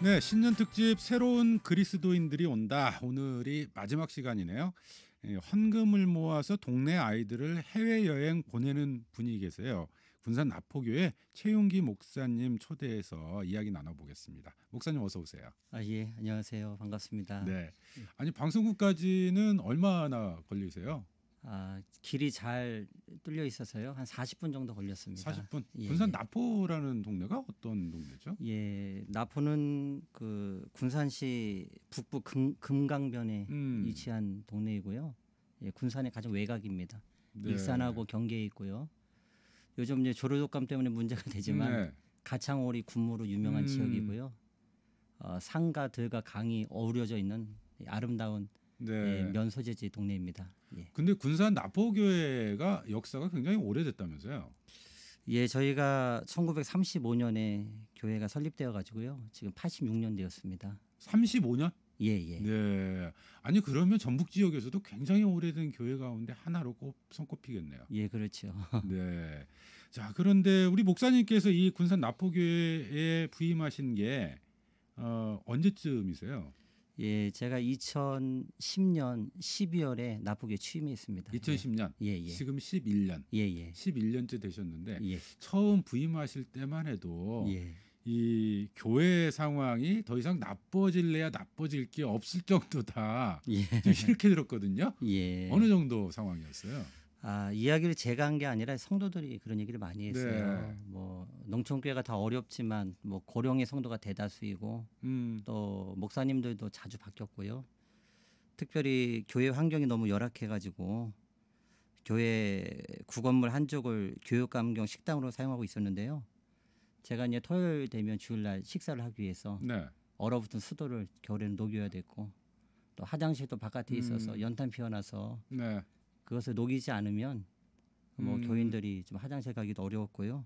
네, 신년 특집 새로운 그리스도인들이 온다. 오늘이 마지막 시간이네요. 헌금을 모아서 동네 아이들을 해외여행 보내는 분이 계세요. 군산 나포교회 최용기 목사님 초대해서 이야기 나눠보겠습니다. 목사님 어서 오세요. 예, 안녕하세요. 반갑습니다. 네, 아니 방송국까지는 얼마나 걸리세요? 길이 잘 뚫려 있어서요. 한 40분 정도 걸렸습니다. 40분. 예, 군산 나포라는 동네가 어떤 동네죠? 예, 나포는 그 군산시 북부 금강변에 위치한 동네이고요. 예, 군산의 가장 외곽입니다. 네. 익산하고 경계에 있고요. 요즘 이제 조류독감 때문에 문제가 되지만 네. 가창오리 군무로 유명한 지역이고요. 산과 들과 강이 어우러져 있는 아름다운 네. 예, 면소재지 동네입니다. 예. 근데 군산 나포교회가 역사가 굉장히 오래됐다면서요? 예, 저희가 1935년에 교회가 설립되어 가지고요. 지금 86년 되었습니다. 35년? 예, 예. 네. 아니 그러면 전북 지역에서도 굉장히 오래된 교회 가운데 하나로 꼭 손꼽히겠네요. 예, 그렇죠. 네. 자, 그런데 우리 목사님께서 이 군산 나포교회에 부임하신 게 언제쯤이세요? 예, 제가 2010년 12월에 나포교에 취임했습니다. 2010년. 예, 예. 지금 11년. 예, 예. 11년째 되셨는데 예. 처음 부임하실 때만 해도 예. 이 교회 상황이 더 이상 나빠질래야 나빠질 게 없을 정도다. 예. 이렇게 들었거든요. 예. 어느 정도 상황이었어요? 이야기를 제가 한 게 아니라 성도들이 그런 얘기를 많이 했어요. 네. 뭐 농촌교회가 다 어렵지만 뭐 고령의 성도가 대다수이고 또 목사님들도 자주 바뀌었고요. 특별히 교회 환경이 너무 열악해가지고 교회 구건물 한 쪽을 교육감경 식당으로 사용하고 있었는데요. 제가 이제 토요일 되면 주일날 식사를 하기 위해서 네. 얼어붙은 수도를 겨울에는 녹여야 됐고 또 화장실도 바깥에 있어서 연탄 피워놔서 네. 그것을 녹이지 않으면 뭐 교인들이 좀 화장실 가기도 어려웠고요.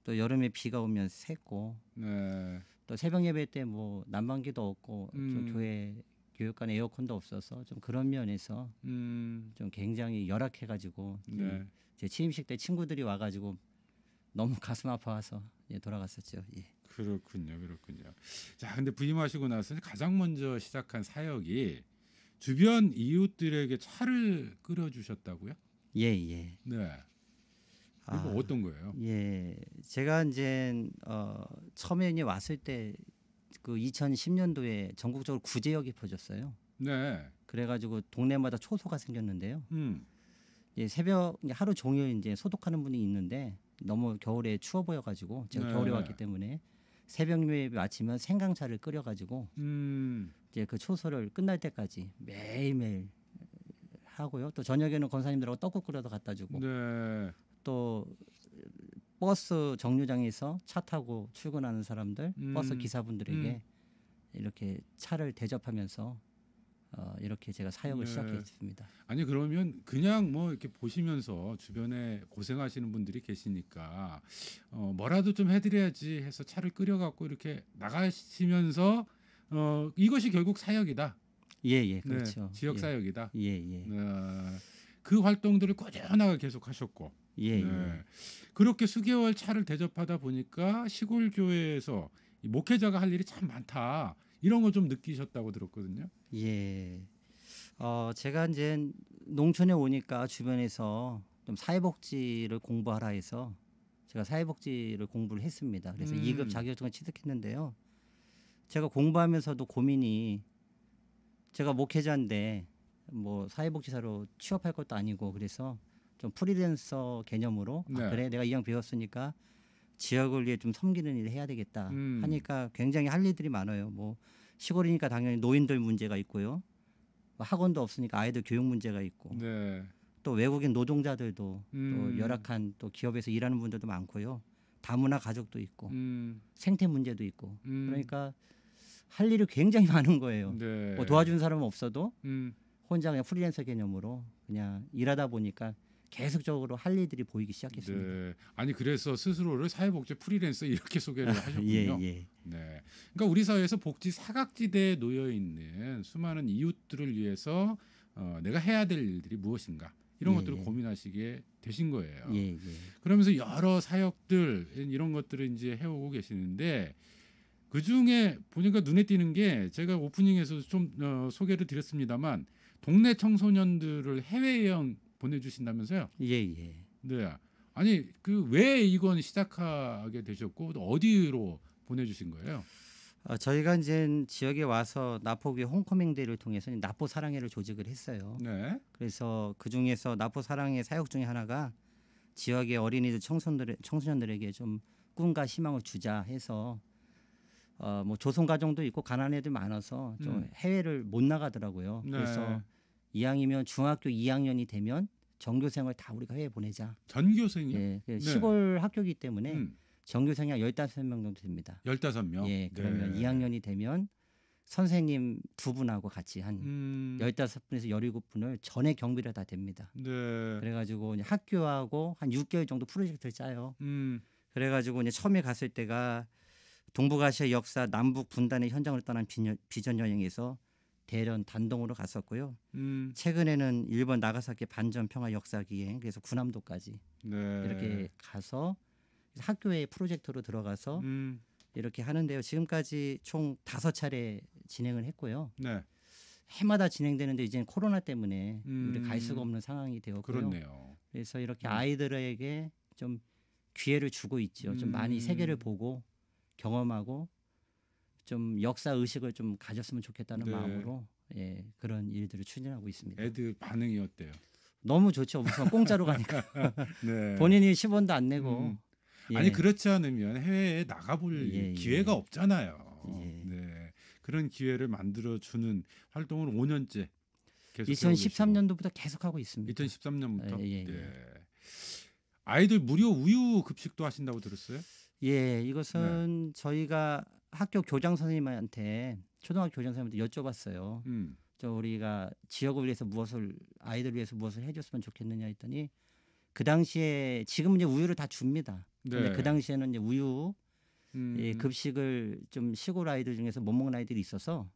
또 여름에 비가 오면 샜고 네. 또 새벽 예배 때 뭐 난방기도 없고 좀 교회 교육관에 에어컨도 없어서 좀 그런 면에서 좀 굉장히 열악해가지고 네. 제 취임식 때 친구들이 와가지고 너무 가슴 아파서 돌아갔었죠. 예. 그렇군요. 자, 근데 부임하시고 나서 가장 먼저 시작한 사역이 주변 이웃들에게 차를 끓여주셨다고요? 예, 예. 네. 이거 어떤 거예요? 예, 제가 이제 처음에 이제 왔을 때 그 2010년도에 전국적으로 구제역이 퍼졌어요. 네. 그래가지고 동네마다 초소가 생겼는데요. 이제 새벽 이제 하루 종일 이제 소독하는 분이 있는데 너무 겨울에 추워 보여가지고 제가 네. 겨울에 왔기 때문에 새벽 예배 마치면 생강차를 끓여가지고 이제 그 초소를 끝날 때까지 매일매일 하고요. 또 저녁에는 권사님들하고 떡국 끓여서 갖다 주고 네. 또 버스 정류장에서 차 타고 출근하는 사람들 버스 기사분들에게 이렇게 차를 대접하면서 이렇게 제가 사역을 네. 시작했습니다. 아니 그러면 그냥 뭐 이렇게 보시면서 주변에 고생하시는 분들이 계시니까 뭐라도 좀 해드려야지 해서 차를 끓여갖고 이렇게 나가시면서 이것이 결국 사역이다. 예, 그렇죠. 네, 지역 사역이다. 예. 그 활동들을 꾸준하게 계속 하셨고, 예. 그렇게 수개월 차를 대접하다 보니까 시골 교회에서 이 목회자가 할 일이 참 많다. 이런 거 좀 느끼셨다고 들었거든요. 예. 제가 이제 농촌에 오니까 주변에서 좀 사회복지를 공부하라 해서 제가 사회복지를 공부를 했습니다. 그래서 2급 자격증을 취득했는데요. 제가 공부하면서도 고민이 제가 목회자인데 뭐 사회복지사로 취업할 것도 아니고 그래서 좀 프리랜서 개념으로 네. 그래 내가 이왕 배웠으니까 지역을 위해 좀 섬기는 일을 해야 되겠다 하니까 굉장히 할 일들이 많아요. 뭐 시골이니까 당연히 노인들 문제가 있고요. 뭐 학원도 없으니까 아이들 교육 문제가 있고 네. 또 외국인 노동자들도 또 열악한 또 기업에서 일하는 분들도 많고요. 다문화 가족도 있고 생태 문제도 있고 그러니까 할 일이 굉장히 많은 거예요. 네. 뭐 도와주는 사람은 없어도 음, 혼자 그냥 프리랜서 개념으로 그냥 일하다 보니까 계속적으로 할 일들이 보이기 시작했습니다. 네. 아니 그래서 스스로를 사회복지 프리랜서 이렇게 소개를 하셨군요. 예. 네. 그러니까 우리 사회에서 복지 사각지대에 놓여 있는 수많은 이웃들을 위해서 내가 해야 될 일들이 무엇인가 이런 것들을 고민하시게 되신 거예요. 그러면서 여러 사역들 이런 것들을 이제 해오고 계시는데 그 중에 보니까 눈에 띄는 게 제가 오프닝에서 좀 소개를 드렸습니다만 동네 청소년들을 해외여행 보내주신다면서요? 예예. 네. 아니 그 왜 이건 시작하게 되셨고 또 어디로 보내주신 거예요? 저희가 이제 지역에 와서 나포구의 홈커밍데이를 통해서 나포 사랑회를 조직을 했어요. 네. 그래서 그 중에서 나포 사랑회 사역 중에 하나가 지역의 어린이들 청소년들에게 좀 꿈과 희망을 주자 해서 뭐 조선 가정도 있고 가난한 애들 많아서 좀 해외를 못 나가더라고요. 네. 그래서 이왕이면 중학교 2학년이 되면 전교생을 다 우리가 해외 보내자. 전교생이요? 예, 네. 시골 학교이기 때문에 정교생이 한 15명 정도 됩니다. 15명. 예, 그러면 네. 2학년이 되면 선생님 2분하고 같이 한 15분에서 17분을 전액 경비를 다 됩니다. 네. 그래가지고 이제 학교하고 한 6개월 정도 프로젝트를 짜요. 그래가지고 이제 처음에 갔을 때가 동북아시아 역사 남북 분단의 현장을 떠난 비전 여행에서 대련 단동으로 갔었고요. 최근에는 일본 나가사키 반전 평화 역사 기행 그래서 군함도까지 네. 이렇게 가서 학교의 프로젝트로 들어가서 이렇게 하는데요. 지금까지 총 5차례 진행을 했고요. 네. 해마다 진행되는데 이제 코로나 때문에 우리 갈 수가 없는 상황이 되었고요. 그렇네요. 그래서 이렇게 아이들에게 좀 기회를 주고 있죠. 좀 많이 세계를 보고 경험하고 좀 역사 의식을 좀 가졌으면 좋겠다는 네. 마음으로 예, 그런 일들을 추진하고 있습니다. 애들 반응이 어때요? 너무 좋죠. 우선 공짜로 가니까 네. 본인이 10원도 안 내고 예. 아니 그렇지 않으면 해외에 나가볼 예, 기회가 예. 없잖아요. 예. 네. 그런 기회를 만들어 주는 활동을 5년째 계속 2013년도부터 계속 하고 있습니다. 2013년부터. 예, 예, 네. 아이들 무료 우유 급식도 하신다고 들었어요? 예, 이것은 저희가 학교 교장 선생님한테 초등학교 교장 선생님한테 여쭤봤어요. 저 우리가 지역을 위해서 아이들 위해서 무엇을 해줬으면 좋겠느냐 했더니 그 당시에 지금 이제 우유를 다 줍니다. 근데 네. 그 당시에는 이제 우유 예, 급식을 좀 시골 아이들 중에서 못 먹는 아이들이 있어서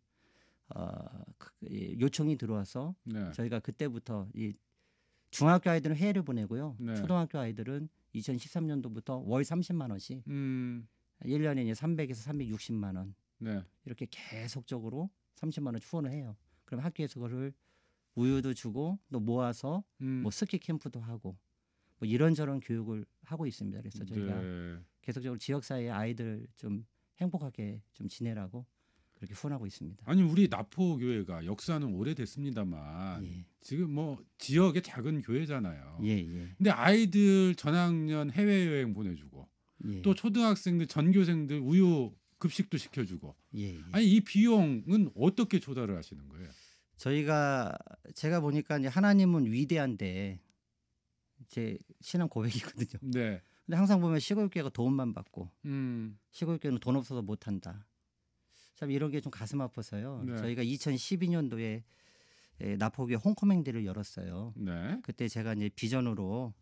요청이 들어와서 네. 저희가 그때부터 이 중학교 아이들은 해외를 보내고요. 네. 초등학교 아이들은 2013년도부터 월 30만 원씩 1년에 이제 300에서 360만 원 네. 이렇게 계속적으로 30만 원 후원을 해요. 그럼 학교에서 그거를 우유도 주고 또 모아서 뭐 스키 캠프도 하고 뭐 이런저런 교육을 하고 있습니다. 그래서 저희가 네. 계속적으로 지역사회의 아이들 좀 행복하게 좀 지내라고 그렇게 후원하고 있습니다. 아니 우리 나포 교회가 역사는 오래됐습니다만 예. 지금 뭐 지역의 작은 교회잖아요. 예, 예. 근데 아이들 전학년 해외 여행 보내주고 예. 또 초등학생들 전교생들 우유 급식도 시켜주고 예, 예. 아니 이 비용은 어떻게 조달을 하시는 거예요? 제가 보니까 이제 하나님은 위대한데 제 신앙 고백이거든요. 네. 근데 항상 보면 시골 교회가 도움만 받고 시골 교회는 돈 없어서 못 한다. 참 이런 게 좀 가슴 아파서요. 네. 저희가 2012년도에 나포교회 홈커밍데이를 열었어요. 네. 그때 제가 이제 비전으로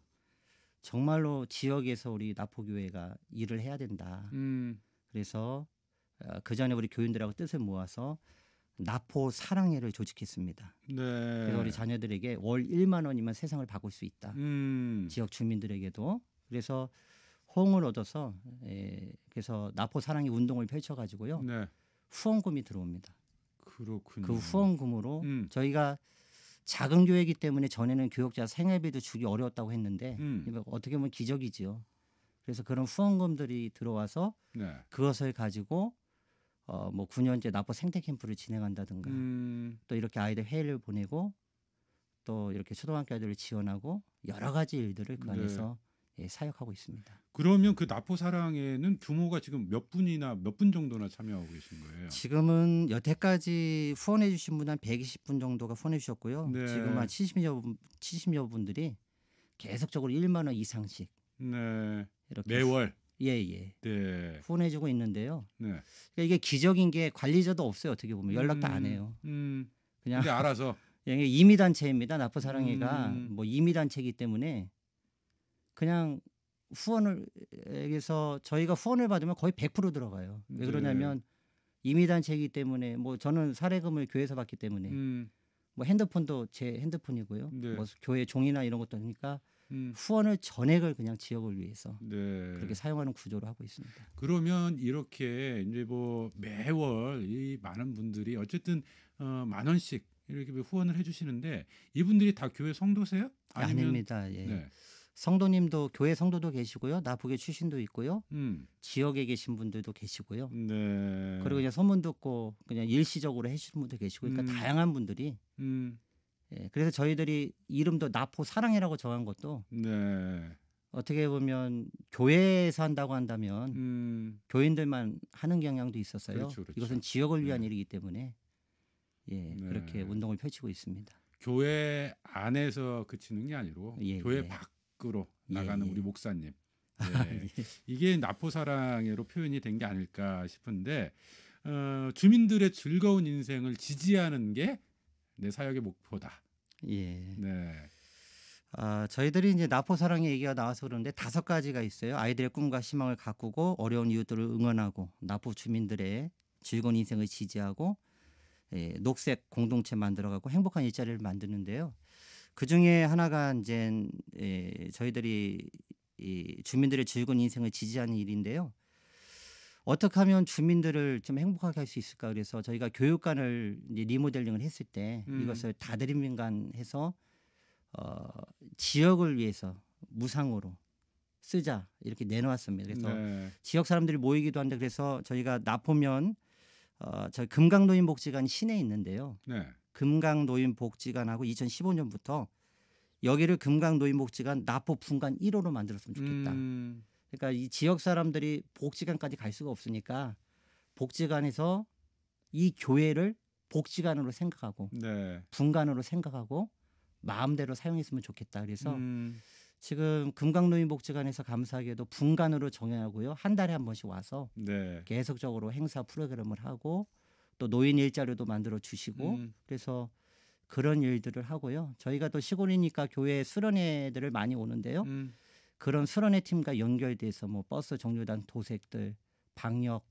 정말로 지역에서 우리 나포교회가 일을 해야 된다. 그래서 그 전에 우리 교인들하고 뜻을 모아서 나포 사랑회를 조직했습니다. 네. 그래서 우리 자녀들에게 월 1만 원이면 세상을 바꿀 수 있다. 지역 주민들에게도. 그래서 호응을 얻어서 그래서 나포 사랑회 운동을 펼쳐가지고요. 네. 후원금이 들어옵니다. 그렇군요. 그 후원금으로 저희가 작은 교회이기 때문에 전에는 교육자 생활비도 주기 어려웠다고 했는데 어떻게 보면 기적이죠. 그래서 그런 후원금들이 들어와서 네. 그것을 가지고 뭐 9년째 나포 생태 캠프를 진행한다든가 또 이렇게 아이들 해외를 보내고 또 이렇게 초등학교 아이들을 지원하고 여러 가지 일들을 그 안에서 사역하고 있습니다. 그러면 그 나포 사랑회는 규모가 지금 몇 분 정도나 참여하고 계신 거예요? 지금은 여태까지 후원해 주신 분 한 120분 정도가 후원해 주셨고요. 네. 지금 한 70여 분들이 계속적으로 1만 원 이상씩 네. 이렇게 매월. 예. 네. 후원해 주고 있는데요. 네. 그러니까 이게 기적인 게 관리자도 없어요. 어떻게 보면 연락도 안 해요. 그냥 근데 알아서 임의 단체입니다. 나포 사랑회가 뭐 임의 단체이기 때문에 그냥 후원을 해서 저희가 후원을 받으면 거의 100% 들어가요. 왜 그러냐면 임의 단체이기 때문에 뭐 저는 사례금을 교회에서 받기 때문에 뭐 핸드폰도 제 핸드폰이고요. 네. 뭐 교회 종이나 이런 것도 하니까 후원을 전액을 그냥 지역을 위해서 네. 그렇게 사용하는 구조로 하고 있습니다. 그러면 이렇게 이제 뭐 매월 이 많은 분들이 어쨌든 10,000원씩 이렇게 후원을 해주시는데 이분들이 다 교회 성도세요? 아니면 아닙니다. 예. 네. 성도님도 교회 성도도 계시고요. 나북의 출신도 있고요. 음. 지역에 계신 분들도 계시고요. 네. 그리고 그냥 소문 듣고 그냥 일시적으로 해주시는 분도 계시고 그러니까 다양한 분들이 예, 그래서 저희들이 이름도 나포 사랑해라고 정한 것도 네. 어떻게 보면 교회에서 한다고 한다면 교인들만 하는 경향도 있었어요. 그렇죠, 그렇죠. 이것은 지역을 위한 네. 일이기 때문에 예, 네. 그렇게 운동을 펼치고 있습니다. 교회 안에서 그치는 게 아니고 예, 교회 예. 밖으로 예, 나가는 예. 우리 목사님. 예. 이게 나포사랑으로 표현이 된 게 아닐까 싶은데 주민들의 즐거운 인생을 지지하는 게 내 사역의 목표다. 예. 네. 저희들이 이제 나포 사랑의 얘기가 나와서 그러는데 5가지가 있어요. 아이들의 꿈과 희망을 가꾸고 어려운 이웃들을 응원하고 나포 주민들의 즐거운 인생을 지지하고 예, 녹색 공동체 만들어가고 행복한 일자리를 만드는데요. 그 중에 하나가 이제 저희들이 이 주민들의 즐거운 인생을 지지하는 일인데요. 어떻게 하면 주민들을 좀 행복하게 할 수 있을까? 그래서 저희가 교육관을 이제 리모델링을 했을 때 이것을 다드림민관해서 지역을 위해서 무상으로 쓰자 이렇게 내놓았습니다. 그래서 네. 지역 사람들이 모이기도 한데 그래서 저희가 나포면 저희 금강노인복지관 시내에 있는데요. 네. 금강노인복지관하고 2015년부터 여기를 금강노인복지관 나포 분관 1호로 만들었으면 좋겠다. 그러니까 이 지역 사람들이 복지관까지 갈 수가 없으니까 복지관에서 이 교회를 복지관으로 생각하고 네. 분관으로 생각하고 마음대로 사용했으면 좋겠다. 그래서 지금 금강노인복지관에서 감사하게도 분관으로 정해하고요. 한 달에 한 번씩 와서 네. 계속적으로 행사 프로그램을 하고 또 노인 일자리도 만들어 주시고 그래서 그런 일들을 하고요. 저희가 또 시골이니까 교회 수련회들을 많이 오는데요. 그런 수련회 팀과 연결돼서 뭐 버스 정류장 도색들, 방역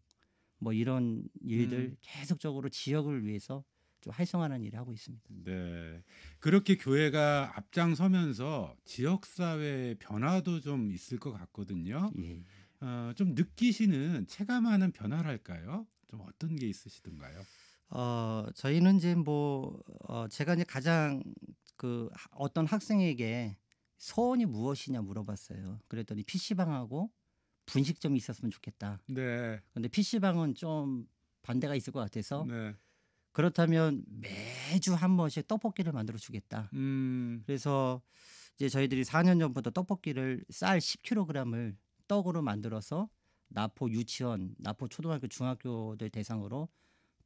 뭐 이런 일들 계속적으로 지역을 위해서 좀 활성화하는 일을 하고 있습니다. 네. 그렇게 교회가 앞장서면서 지역 사회의 변화도 좀 있을 것 같거든요. 예. 좀 느끼시는 체감하는 변화랄까요? 좀 어떤 게 있으시던가요? 저희는 이제 제가 이제 가장 어떤 학생에게 소원이 무엇이냐 물어봤어요. 그랬더니 PC방하고 분식점이 있었으면 좋겠다. 네. 근데 PC방은 좀 반대가 있을 것 같아서 네. 그렇다면 매주 한 번씩 떡볶이를 만들어 주겠다. 그래서 이제 저희들이 4년 전부터 떡볶이를 쌀 10kg을 떡으로 만들어서 나포 유치원, 나포 초등학교, 중학교들 대상으로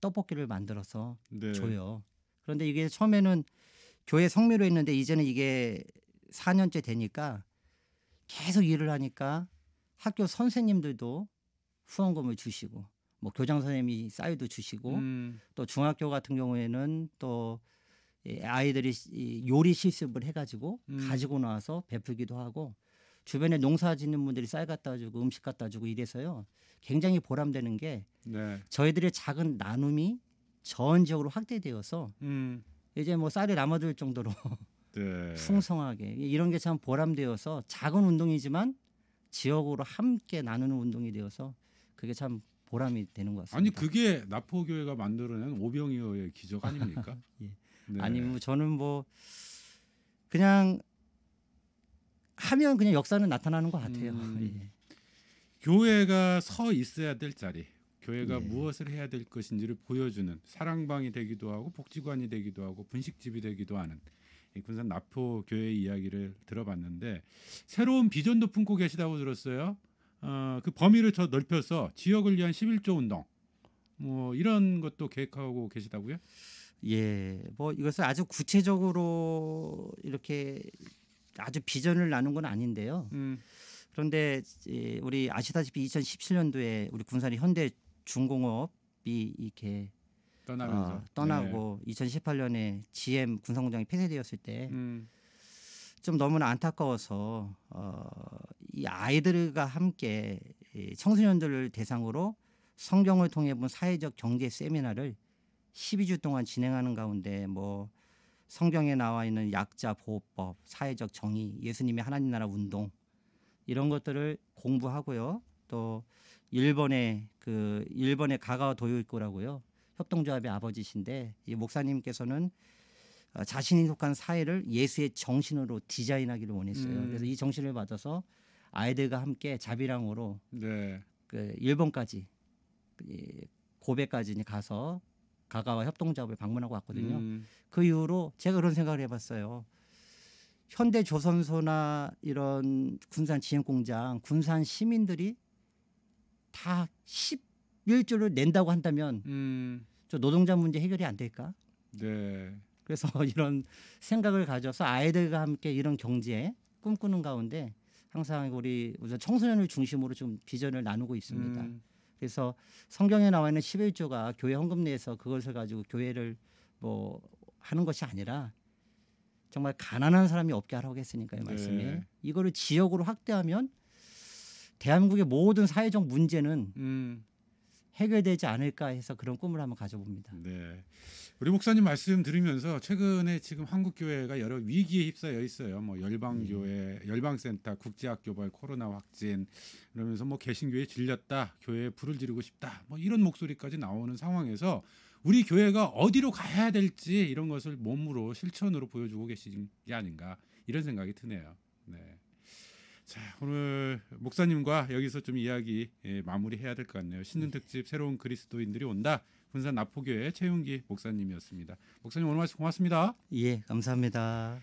떡볶이를 만들어서 네. 줘요. 그런데 이게 처음에는 교회 성미로 했는데 이제는 이게 4년째 되니까 계속 일을 하니까 학교 선생님들도 후원금을 주시고 뭐 교장 선생님이 쌀도 주시고 또 중학교 같은 경우에는 또 아이들이 요리 실습을 해가지고 가지고 나와서 베풀기도 하고 주변에 농사 짓는 분들이 쌀 갖다 주고 음식 갖다 주고 이래서요. 굉장히 보람되는 게 네. 저희들의 작은 나눔이 전 지역으로 확대되어서 이제 뭐 쌀이 남아들 정도로 네. 풍성하게 이런 게 참 보람되어서 작은 운동이지만 지역으로 함께 나누는 운동이 되어서 그게 참 보람이 되는 것 같습니다. 아니 그게 나포교회가 만들어낸 오병이어의 기적 아닙니까? 예. 네. 아니 저는 뭐 그냥 하면 그냥 역사는 나타나는 것 같아요. 예. 교회가 서 있어야 될 자리, 교회가 예. 무엇을 해야 될 것인지를 보여주는 사랑방이 되기도 하고 복지관이 되기도 하고 분식집이 되기도 하는 이 군산 나포교회 이야기를 들어봤는데 새로운 비전도 품고 계시다고 들었어요. 그 범위를 더 넓혀서 지역을 위한 11조 운동 뭐 이런 것도 계획하고 계시다고요? 예, 뭐 이것을 아주 구체적으로 이렇게 아주 비전을 나눈 건 아닌데요. 그런데 우리 아시다시피 2017년도에 우리 군산이 현대 중공업이 이렇게 떠나고 네. 2018년에 GM 군산공장이 폐쇄되었을 때 좀 너무나 안타까워서 이 아이들과 함께 청소년들을 대상으로 성경을 통해 본 사회적 경제 세미나를 12주 동안 진행하는 가운데 뭐 성경에 나와 있는 약자 보호법, 사회적 정의, 예수님의 하나님 나라 운동 이런 것들을 공부하고요. 또 일본의 가가와 도요이코라고요. 협동조합의 아버지신데 이 목사님께서는 자신이 속한 사회를 예수의 정신으로 디자인하기를 원했어요. 그래서 이 정신을 받아서 아이들과 함께 자비랑으로 네. 그 일본까지 고베까지 가서 가가와 협동조합을 방문하고 왔거든요. 그 이후로 제가 그런 생각을 해봤어요. 현대 조선소나 이런 군산 지행공장, 군산 시민들이 다 11조를 낸다고 한다면 저 노동자 문제 해결이 안 될까? 네. 그래서 이런 생각을 가져서 아이들과 함께 이런 경제 꿈꾸는 가운데 항상 우리 우선 청소년을 중심으로 좀 비전을 나누고 있습니다. 그래서 성경에 나와 있는 11조가 교회 헌금 내에서 그것을 가지고 교회를 뭐 하는 것이 아니라 정말 가난한 사람이 없게 하라고 했으니까요. 말씀이. 네. 이거를 지역으로 확대하면 대한민국의 모든 사회적 문제는 해결되지 않을까 해서 그런 꿈을 한번 가져봅니다. 네. 우리 목사님 말씀 들으면서 최근에 지금 한국 교회가 여러 위기에 휩싸여 있어요. 뭐 열방교회, 열방센터, 국제학교발 코로나 확진, 그러면서 뭐 개신교에 질렸다, 교회에 불을 지르고 싶다, 뭐 이런 목소리까지 나오는 상황에서 우리 교회가 어디로 가야 될지 이런 것을 몸으로 실천으로 보여주고 계신 게 아닌가 이런 생각이 드네요. 네. 자, 오늘 목사님과 여기서 좀 이야기 마무리해야 될 것 같네요. 신년 특집 새로운 그리스도인들이 온다. 군산 나포교회 최윤기 목사님이었습니다. 목사님 오늘 말씀 고맙습니다. 예, 감사합니다.